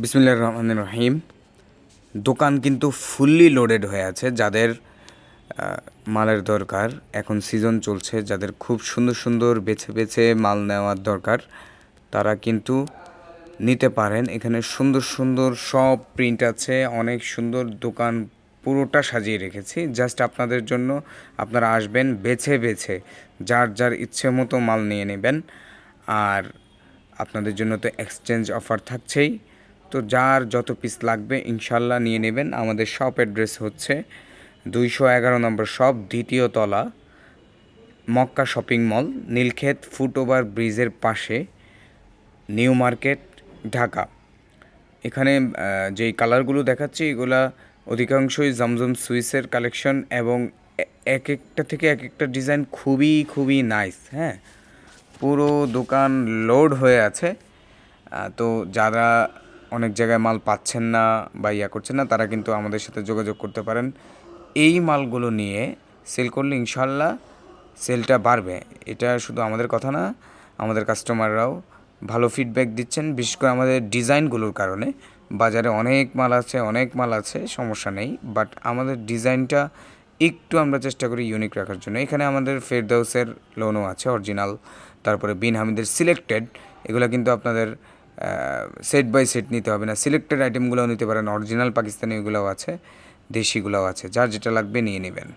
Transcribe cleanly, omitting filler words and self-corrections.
বিসমিল্লাহির রহমানির রহিম। দোকান কিন্তু ফুললি লোডেড হয়ে আছে। যাদের মালের দরকার, এখন সিজন চলছে, যাদের খুব সুন্দর সুন্দর বেছে বেছে মাল নেওয়ার দরকার, তারা কিন্তু নিতে পারেন। এখানে সুন্দর সুন্দর সব প্রিন্ট আছে, অনেক সুন্দর। দোকান পুরোটা সাজিয়ে রেখেছি জাস্ট আপনাদের জন্য। আপনারা আসবেন, বেছে বেছে যার যার ইচ্ছে মতো মাল নিয়ে নেবেন। আর আপনাদের জন্য তো এক্সচেঞ্জ অফার থাকছেই। তো যার যত পিস লাগবে ইনশাল্লাহ নিয়ে নেবেন। আমাদের শপ অ্যাড্রেস হচ্ছে 211 নম্বর শপ, দ্বিতীয় তলা, Mecca shopping mall, Nilkhet foot over ব্রিজের পাশে, নিউ মার্কেট, ঢাকা। এখানে যেই কালারগুলো দেখাচ্ছি এগুলা অধিকাংশই জমজম সুইসের কালেকশন, এবং এক একটা থেকে এক একটা ডিজাইন খুবই খুবই নাইস। হ্যাঁ, পুরো দোকান লোড হয়ে আছে। তো যারা অনেক জায়গায় মাল পাচ্ছেন না বা করছেন না, তারা কিন্তু আমাদের সাথে যোগাযোগ করতে পারেন। এই মালগুলো নিয়ে সেল করলে ইনশাল্লাহ সেলটা বাড়বে। এটা শুধু আমাদের কথা না, আমাদের কাস্টমাররাও ভালো ফিডব্যাক দিচ্ছেন, বিশেষ করে আমাদের ডিজাইনগুলোর কারণে। বাজারে অনেক মাল আছে, সমস্যা নেই, বাট আমাদের ডিজাইনটা একটু আমরা চেষ্টা করি ইউনিক রাখার জন্য। এখানে আমাদের ফেরদাউসের লোনও আছে অরিজিনাল, তারপরে বিন হামিদের সিলেক্টেড। এগুলো কিন্তু আপনাদের সেট বাই সেট নিতে হবে না, সিলেক্টেড আইটেমগুলোও নিতে পারেন। অরিজিনাল পাকিস্তানি এগুলোও আছে, দেশিগুলোও আছে, যার যেটা লাগবে নিয়ে নেবেন।